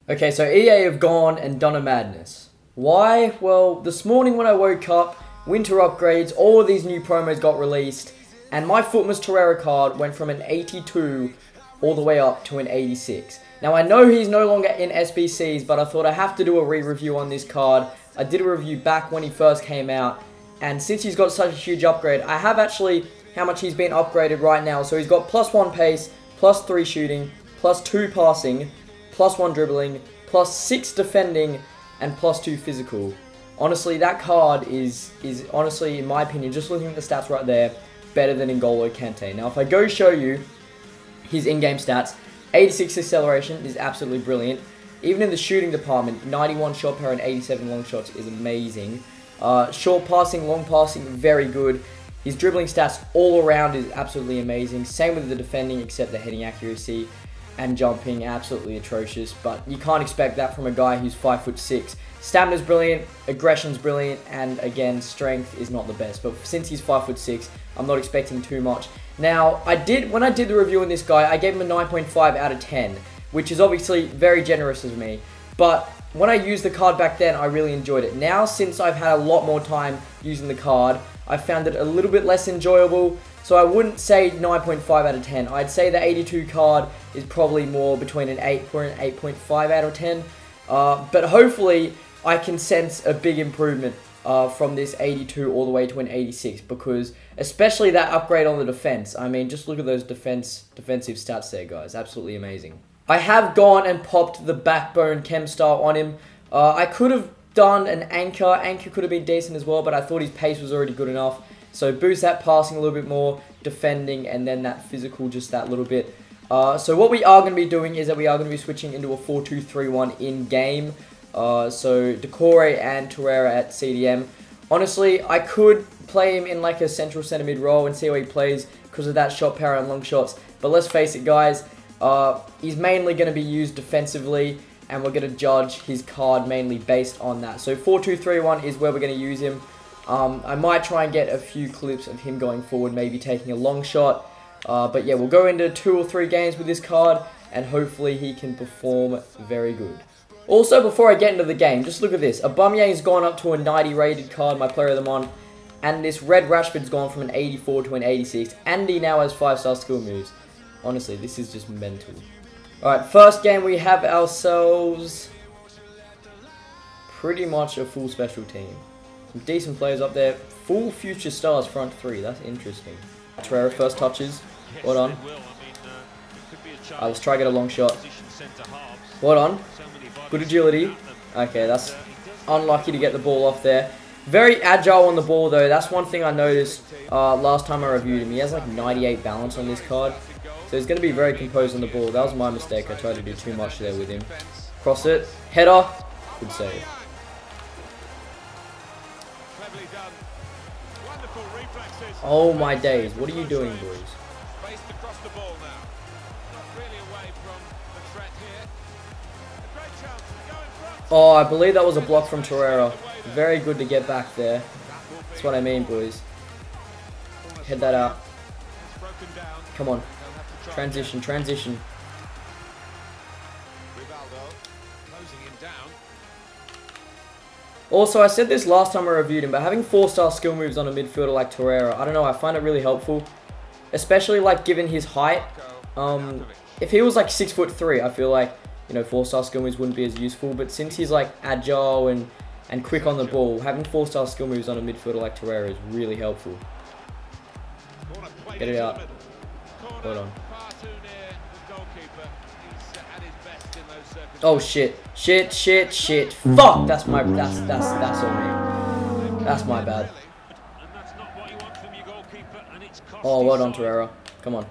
Okay, so EA have gone and done a madness. Why? Well, this morning when I woke up, winter upgrades, all of these new promos got released, and my Futmas Torreira card went from an 82 all the way up to an 86. Now, I know he's no longer in SBCs, but I thought I have to do a re-review on this card. I did a review back when he first came out, and since he's got such a huge upgrade, I have actually how much he's been upgraded right now. So he's got +1 pace, +3 shooting, +2 passing, +1 dribbling, +6 defending, and +2 physical. Honestly, that card is honestly, in my opinion, just looking at the stats right there, better than N'Golo Kante. Now, if I go show you his in-game stats, 86 acceleration is absolutely brilliant. Even in the shooting department, 91 shot power and 87 long shots is amazing. Short passing, long passing, very good. His dribbling stats all around is absolutely amazing. Same with the defending, except the heading accuracy and jumping, absolutely atrocious. But you can't expect that from a guy who's 5'6". Stamina's brilliant, aggression's brilliant, and again, strength is not the best. But since he's 5'6", I'm not expecting too much. Now, when I did the review on this guy, I gave him a 9.5 out of 10, which is obviously very generous of me. But when I used the card back then, I really enjoyed it. Now, since I've had a lot more time using the card, I found it a little bit less enjoyable. So I wouldn't say 9.5 out of 10. I'd say the 82 card is probably more between an 8 or an 8.5 out of 10. But hopefully, I can sense a big improvement from this 82 all the way to an 86, because especially that upgrade on the defense. I mean, just look at those defensive stats there, guys. Absolutely amazing. I have gone and popped the backbone chem star on him. I could have done an anchor. Anchor could have been decent as well, but I thought his pace was already good enough. So boost that passing a little bit more, defending, and then that physical just that little bit. So what we are going to be doing is that we are going to be switching into a 4-2-3-1 in-game. So Decore and Torreira at CDM. Honestly, I could play him in like a central centre mid role and see how he plays because of that shot power and long shots. But let's face it, guys, he's mainly going to be used defensively, and we're going to judge his card mainly based on that. So 4-2-3-1 is where we're going to use him. I might try and get a few clips of him going forward, maybe taking a long shot. But yeah, we'll go into 2 or 3 games with this card, and hopefully he can perform very good. Also, before I get into the game, just look at this. Aubameyang's gone up to a 90 rated card, my player of the month. And this red Rashford's gone from an 84 to an 86. And he now has 5-star skill moves. Honestly, this is just mental. Alright, first game we have ourselves pretty much a full special team. Some decent players up there. Full future stars front 3. That's interesting. Torreira first touches. Well done. Let's try to get a long shot. Well done. Good agility. Okay, that's unlucky to get the ball off there. Very agile on the ball though. That's one thing I noticed last time I reviewed him. He has like 98 balance on this card. So he's going to be very composed on the ball. That was my mistake. I tried to do too much there with him. Cross it. Header. Good save. Oh my days. What are you doing, boys? Oh, I believe that was a block from Torreira. Very good to get back there. That's what I mean, boys. Head that out. Come on. Transition, transition. Also, I said this last time I reviewed him, but having 4-star skill moves on a midfielder like Torreira, I don't know, I find it really helpful. Especially, like, given his height. If he was, like, 6'3", I feel like, you know, 4-star skill moves wouldn't be as useful. But since he's, like, agile and quick on the ball, having 4-star skill moves on a midfielder like Torreira is really helpful. Get it out. Hold on. Oh shit. Shit. Fuck! That's on me. That's my bad. Oh, well done, Torreira. Come on.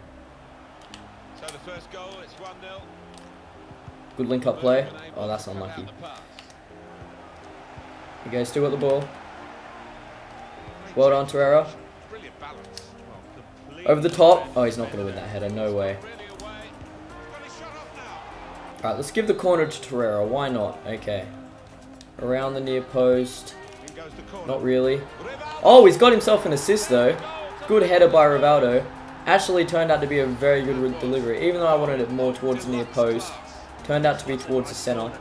Good link-up play. Oh, that's unlucky. You guys still got the ball. Well done, Torreira. Over the top. Oh, he's not going to win that header. No way. Alright, let's give the corner to Torreira. Why not? Okay. Around the near post. Not really. Oh, he's got himself an assist, though. Good header by Rivaldo. Actually turned out to be a very good delivery. Even though I wanted it more towards the near post. Turned out to be towards the centre.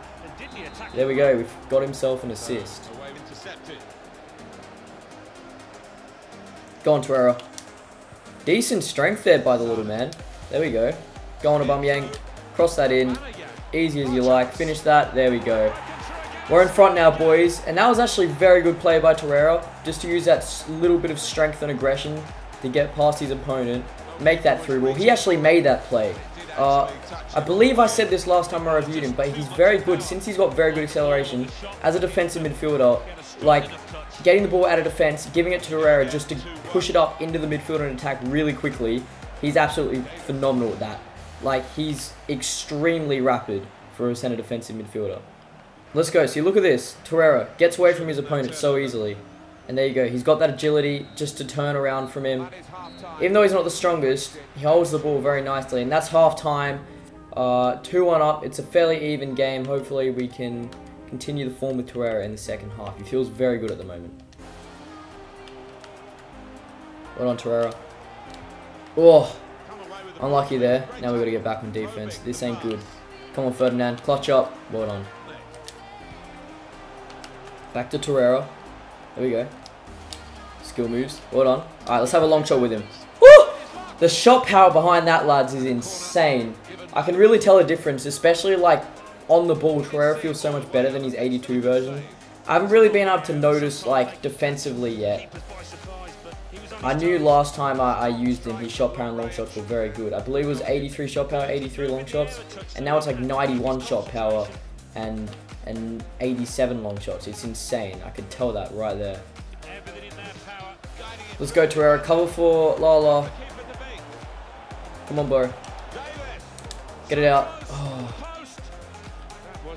There we go. We've got himself an assist. Go on, Torreira. Decent strength there by the little man. There we go. Go on, Aubameyang. Cross that in. Easy as you like. Finish that. There we go. We're in front now, boys. And that was actually very good play by Torreira. Just to use that little bit of strength and aggression to get past his opponent. Make that through ball. He actually made that play. I believe I said this last time I reviewed him, but he's very good. Since he's got very good acceleration as a defensive midfielder, like getting the ball out of defense, giving it to Torreira just to push it up into the midfield and attack really quickly, he's absolutely phenomenal at that. Like, he's extremely rapid for a centre defensive midfielder. Let's go. So you look at this. Torreira gets away from his opponent so easily. And there you go. He's got that agility just to turn around from him. Even though he's not the strongest, he holds the ball very nicely. And that's half time. 2-1 up. It's a fairly even game. Hopefully we can continue the form with Torreira in the second half. He feels very good at the moment. Well done, Torreira. Oh, unlucky there. Now we've got to get back on defense. This ain't good. Come on, Ferdinand. Clutch up. Well done. Back to Torreira. There we go. Skill moves. Well done. Alright, let's have a long shot with him. Woo! The shot power behind that, lads, is insane. I can really tell a difference, especially like on the ball. Torreira feels so much better than his 82 version. I haven't really been able to notice like defensively yet. I knew last time I used him, his shot power and long shots were very good. I believe it was 83 shot power, 83 long shots, and now it's like 91 shot power and 87 long shots. It's insane. I could tell that right there. Let's go, Torreira. Cover for Lala. Come on, bro. Get it out. Oh.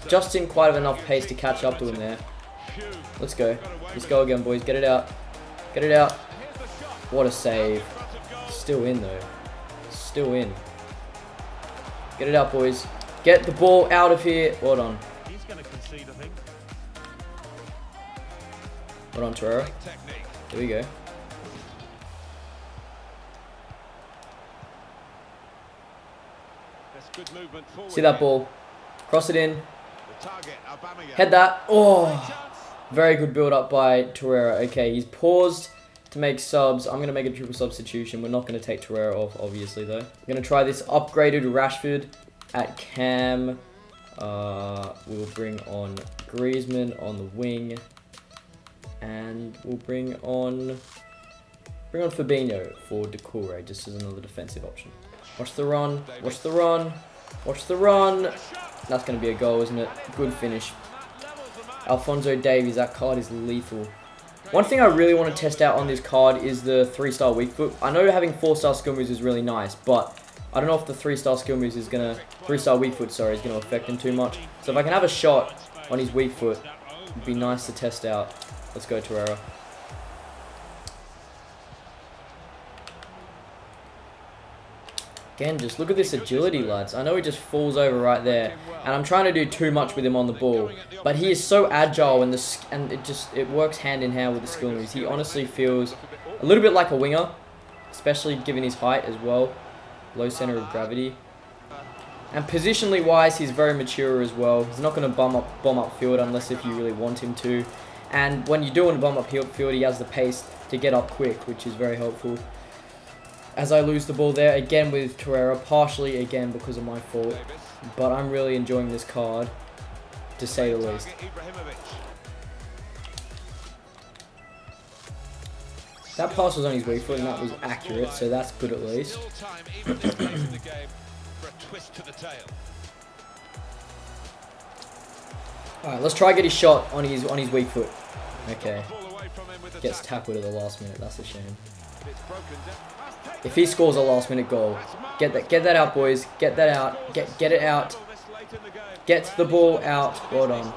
Just didn't quite have enough pace to catch up to him there. Let's go. Let's go again, boys. Get it out. Get it out. What a save. Still in, though. Still in. Get it out, boys. Get the ball out of here. Well done. Well done, Torreira. There we go. See that ball. Cross it in. Head that. Oh. Very good build up by Torreira. Okay, he's paused to make subs. I'm going to make a triple substitution. We're not going to take Torreira off, obviously, though. I'm going to try this upgraded Rashford at cam. We'll bring on Griezmann on the wing. And we'll bring on Fabinho for Decore, just as another defensive option. Watch the run. Watch the run. Watch the run. That's going to be a goal, isn't it? Good finish. Alphonso Davies, that card is lethal. One thing I really want to test out on this card is the 3-star weak foot. I know having 4-star skill moves is really nice, but I don't know if the 3-star skill moves is going to... 3-star weak foot, sorry, is going to affect him too much. So if I can have a shot on his weak foot, it'd be nice to test out. Let's go, Torreira. Again, just look at this agility, lads. I know he just falls over right there, and I'm trying to do too much with him on the ball, but he is so agile, and it works hand in hand with the skill moves. He honestly feels a little bit like a winger, especially given his height as well, low center of gravity. And positionally wise, he's very mature as well. He's not going to bomb up field unless if you really want him to. And when you do want to bomb up field, he has the pace to get up quick, which is very helpful. As I lose the ball there, again with Torreira, partially again because of my fault. But I'm really enjoying this card, to say the least. That pass was on his weak foot and that was accurate, so that's good at least. Alright, let's try get his shot on his weak foot. Okay. Gets tackled at the last minute, that's a shame. If he scores a last minute goal, get that out, boys. Get that out. Get it out. Get the ball out. Well done.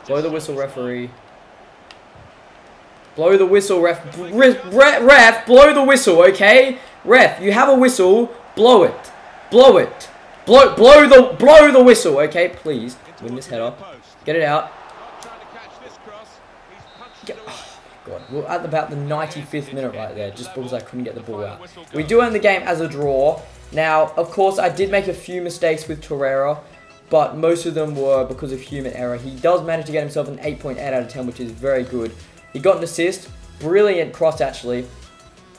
Blow the whistle, referee. Blow the whistle, ref. Ref, blow the whistle, okay? Ref, you have a whistle. Blow it. Blow it. Blow the whistle, okay? Please win this header. Get it out. God. We're at about the 95th minute right there, just because I couldn't get the ball out. We do end the game as a draw. Now, of course, I did make a few mistakes with Torreira. but most of them were because of human error. He does manage to get himself an 8.8 out of 10, which is very good. He got an assist. Brilliant cross, actually.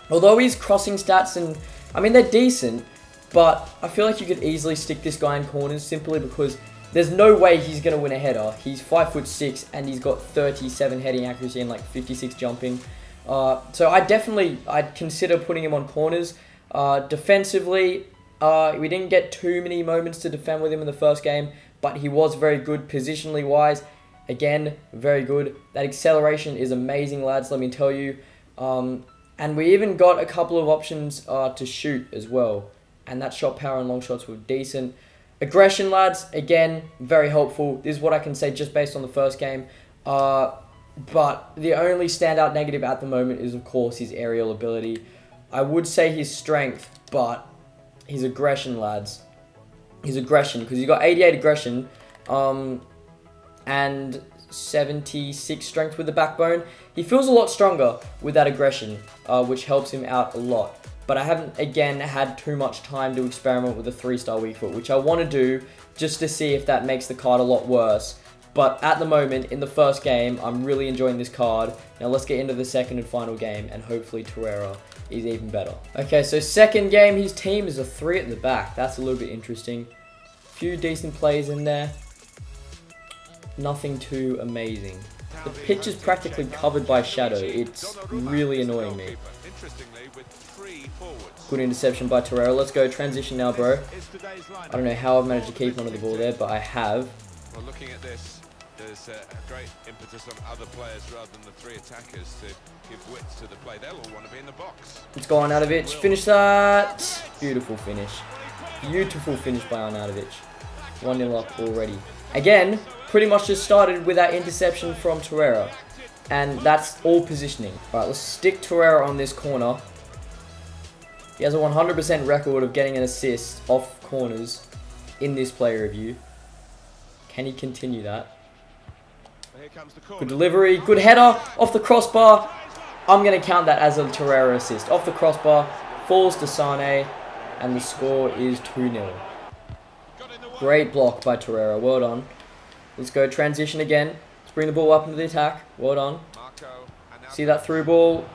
Although his crossing stats, and I mean, they're decent, but I feel like you could easily stick this guy in corners simply because there's no way he's going to win a header. He's 5'6", and he's got 37 heading accuracy and like 56 jumping. So I'd consider putting him on corners. Defensively, we didn't get too many moments to defend with him in the first game, but he was very good positionally wise. Again, very good. That acceleration is amazing, lads, let me tell you. And we even got a couple of options to shoot as well. And that shot power and long shots were decent. Aggression, lads, again, very helpful. This is what I can say just based on the first game. But the only standout negative at the moment is, of course, his aerial ability. I would say his strength, but his aggression, lads. His aggression, because he's got 88 aggression and 76 strength with the backbone. He feels a lot stronger with that aggression, which helps him out a lot. But I haven't, again, had too much time to experiment with a 3-star weak foot, which I want to do just to see if that makes the card a lot worse. But at the moment, in the first game, I'm really enjoying this card. Now let's get into the second and final game, and hopefully Torreira is even better. Okay, so second game, his team is a 3 at the back. That's a little bit interesting. Few decent plays in there. Nothing too amazing. The pitch is practically covered by shadow. It's really annoying me. Good interception by Torreira. Let's go transition now, bro. I don't know how I've managed to keep onto the ball there, but I have. Well, looking at this, there's a great impetus on other players rather than the 3 attackers to give width to the play. They'll all want to be in the box. It's gone, Arnautovic. Finish that. Beautiful finish. Beautiful finish by Arnautovic. 1-0 up already. Again, pretty much just started with that interception from Torreira. And that's all positioning. Alright, let's stick Torreira on this corner. He has a 100% record of getting an assist off corners in this player review. Can he continue that? Good delivery, good header off the crossbar. I'm going to count that as a Torreira assist. Off the crossbar, falls to Sane, and the score is 2-0. Great block by Torreira, well done. Let's go transition again. Let's bring the ball up into the attack. Well done. See that through ball.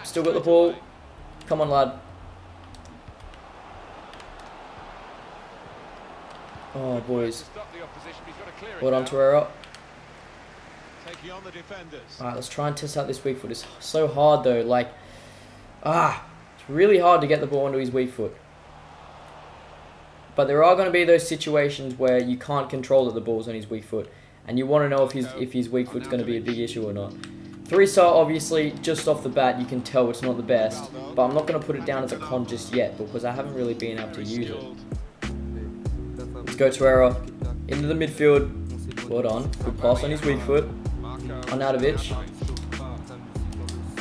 Still got the ball. Come on, lad. Oh, boys. Well done, Torreira. Alright, let's try and test out this weak foot. It's so hard, though. Like, it's really hard to get the ball onto his weak foot. But there are going to be those situations where you can't control that the ball's on his weak foot. And you want to know if his weak foot's going to be a big issue or not. 3-star, obviously, just off the bat, you can tell it's not the best. But I'm not going to put it down as a con just yet, because I haven't really been able to use it. Let's go Torreira. Into the midfield. Well done. Good pass on his weak foot. Arnautovic.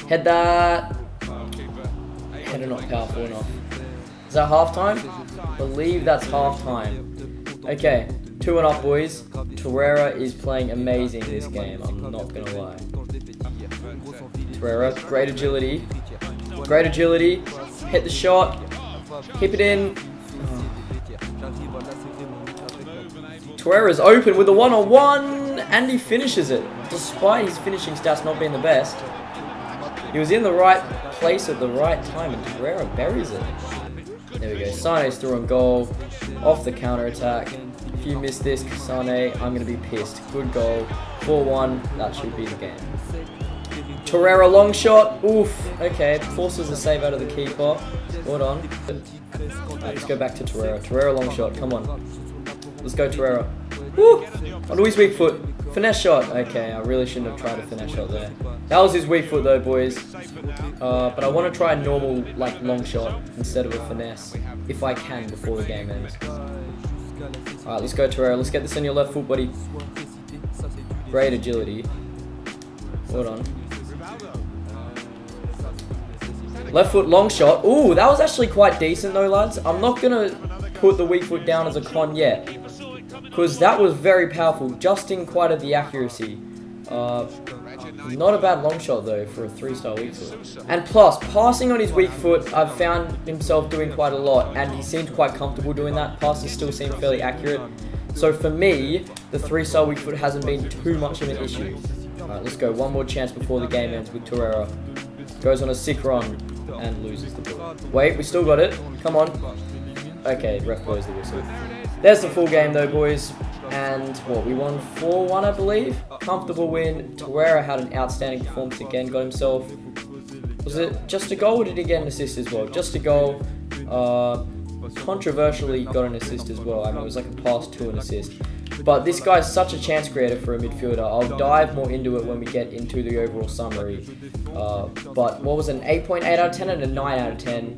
Head that. Header not powerful enough. Is that half time? I believe that's half time. Okay, 2-1 up, boys. Torreira is playing amazing this game, I'm not gonna lie. Torreira, great agility. Great agility. Hit the shot. Keep it in. Torreira's open with a 1-on-1, and he finishes it, despite his finishing stats not being the best. He was in the right place at the right time, and Torreira buries it. There we go. Sane's through on goal, off the counter attack. If you miss this, Sane, I'm going to be pissed. Good goal. 4-1. That should be the game. Torreira long shot. Oof. Okay. Forces a save out of the keeper. Hold on. Right, let's go back to Torreira. Torreira long shot. Come on. Let's go Torreira. Woo! Onto his weak foot. Finesse shot. Okay, I really shouldn't have tried a finesse shot there. That was his weak foot though, boys. But I want to try a normal, like, long shot instead of a finesse, if I can, before the game ends. Alright, let's go Torreira. Let's get this on your left foot, buddy. Great agility. Hold on. Left foot long shot. Ooh, that was actually quite decent though, lads. I'm not going to put the weak foot down as a con yet, because that was very powerful, just in quite of the accuracy. Not a bad long shot though for a 3-star weak foot. And plus, passing on his weak foot, I've found himself doing quite a lot, and he seems quite comfortable doing that. Passes still seem fairly accurate. So for me, the 3-star weak foot hasn't been too much of an issue. Alright, let's go. One more chance before the game ends with Torreira. Goes on a sick run and loses the ball. Wait, we still got it. Come on. Okay, ref blows the whistle. There's the full game though, boys. And what, we won 4-1, I believe? Comfortable win. Torreira had an outstanding performance again. Got himself... Was it just a goal or did he get an assist as well? Just a goal. Controversially got an assist as well. I mean, it was like a pass to an assist. But this guy's such a chance creator for a midfielder. I'll dive more into it when we get into the overall summary. But what was it, an 8.8 out of 10 and a 9 out of 10?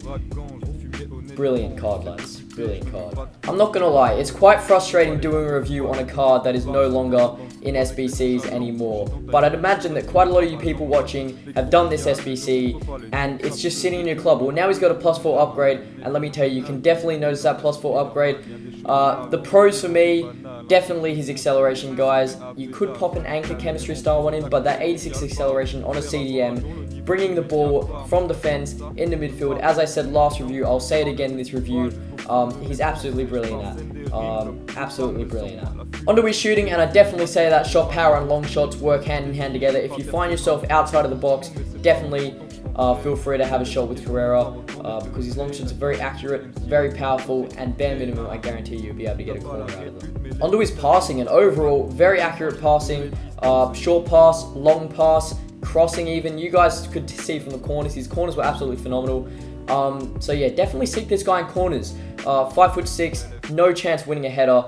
Brilliant card, lads. Brilliant card. I'm not gonna lie, it's quite frustrating doing a review on a card that is no longer in SBCs anymore. But I'd imagine that quite a lot of you people watching have done this SBC and it's just sitting in your club. Well, now he's got a +4 upgrade, and let me tell you, you can definitely notice that +4 upgrade. The pros for me, definitely his acceleration, guys. You could pop an anchor chemistry style one in, but that 86 acceleration on a CDM, bringing the ball from defense into midfield. As I said last review, I'll say it again in this review. He's absolutely brilliant at. Absolutely brilliant at. Onto his shooting, and I definitely say that shot power and long shots work hand in hand together. If you find yourself outside of the box, definitely feel free to have a shot with Torreira because his long shots are very accurate, very powerful, and bare minimum, I guarantee you'll be able to get a corner out of them. Onto his passing, and overall, very accurate passing, short pass, long pass, crossing even. You guys could see from the corners, his corners were absolutely phenomenal. So yeah, definitely seek this guy in corners. 5'6", no chance winning a header.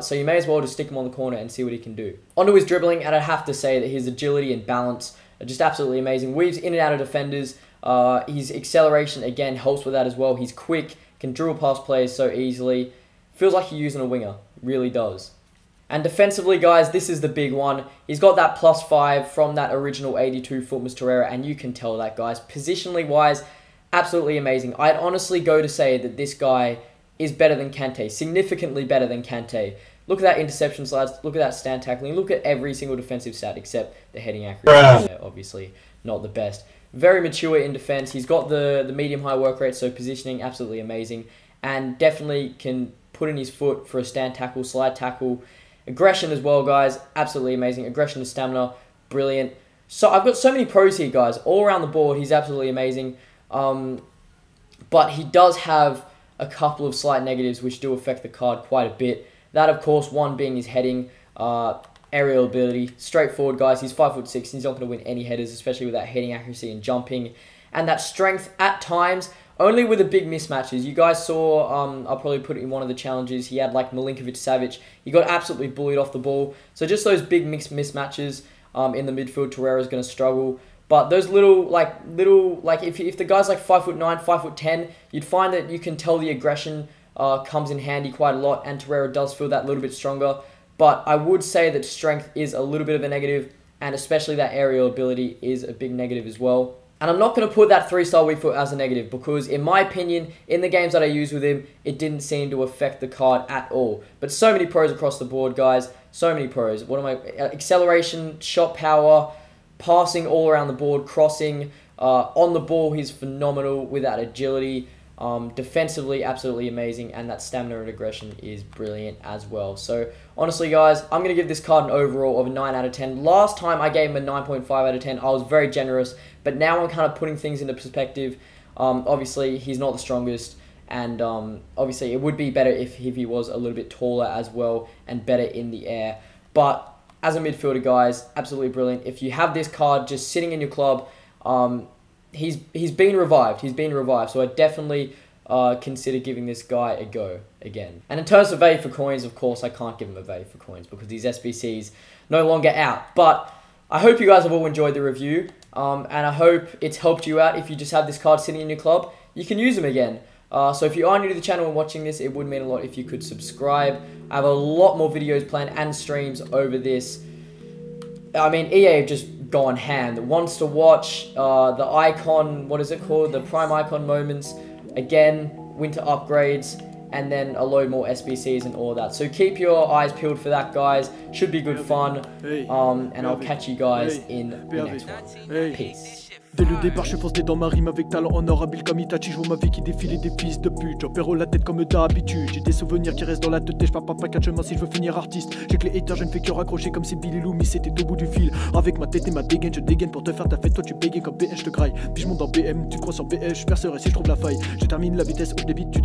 So you may as well just stick him on the corner and see what he can do. Onto his dribbling, and I'd have to say that his agility and balance are just absolutely amazing. Weaves in and out of defenders. His acceleration, again, helps with that as well. He's quick, can dribble past players so easily. Feels like you're using a winger. Really does. And defensively, guys, this is the big one. He's got that +5 from that original 82 Futmas Torreira, and you can tell that, guys. Positionally wise, absolutely amazing. I'd honestly go to say that this guy is better than Kante, significantly better than Kante. Look at that interception slides, look at that stand tackling, look at every single defensive stat except the heading accuracy. Yeah, obviously not the best. Very mature in defense. He's got the medium-high work rate, so positioning, absolutely amazing. And definitely can put in his foot for a stand tackle, slide tackle. Aggression as well, guys, absolutely amazing. Aggression and stamina, brilliant. So I've got so many pros here, guys. All around the board, he's absolutely amazing. But he does have a couple of slight negatives which do affect the card quite a bit. That, of course, one being his heading, aerial ability. Straightforward, guys. He's 5'6". He's not going to win any headers, especially with that heading accuracy and jumping. And that strength at times, only with the big mismatches. You guys saw, I'll probably put it in one of the challenges, he had like Milinkovic-Savic. He got absolutely bullied off the ball. So just those big mismatches in the midfield, Torreira's going to struggle. But those little, if the guy's like 5'9", 5'10", you'd find that you can tell the aggression comes in handy quite a lot, and Torreira does feel that little bit stronger. But I would say that strength is a little bit of a negative, and especially that aerial ability is a big negative as well. And I'm not going to put that 3-star weak foot as a negative because, in my opinion, in the games that I used with him, it didn't seem to affect the card at all. But so many pros across the board, guys. So many pros. What am I? Acceleration, shot power, passing all around the board, crossing. On the ball, he's phenomenal with that agility. Defensively, absolutely amazing. And that stamina and aggression is brilliant as well. So, honestly, guys, I'm going to give this card an overall of a 9 out of 10. Last time I gave him a 9.5 out of 10. I was very generous. But now I'm kind of putting things into perspective. Obviously, he's not the strongest. And obviously, it would be better if he was a little bit taller as well and better in the air. But as a midfielder, guys, absolutely brilliant. If you have this card just sitting in your club, he's been revived. He's been revived. So I definitely consider giving this guy a go again. And in terms of value for coins, of course, I can't give him a value for coins because these SBCs no longer out. But I hope you guys have all enjoyed the review. And I hope it's helped you out. If you just have this card sitting in your club, you can use them again. So if you are new to the channel and watching this, it would mean a lot if you could subscribe. I have a lot more videos planned and streams over this. I mean, EA have just gone ham. The ones to watch, the icon, what is it called? The prime icon moments. Again, winter upgrades. and then a load more SBCs and all that. So keep your eyes peeled for that, guys. Should be good fun. And I'll catch you guys in the next one. Peace. Dès le départ, je fonce dans ma rime avec talent en or, habile comme Itachi. Je vois ma vie qui défile et des fils de pute. J'en perds la tête comme d'habitude. J'ai des souvenirs qui restent dans la tête et je pars pas quatre chemins si je veux finir artiste. J'ai que les haters, je ne fais que raccrocher comme si Billy Loomis c'était au bout du fil. Avec ma tête et ma dégaine, je dégaine pour te faire ta fête. Toi tu bégayes comme BH, je te graille. Puis je monte dans BM, tu crois sur BH, je percerai si je trouve la faille. Je termine la vitesse où je débite, tu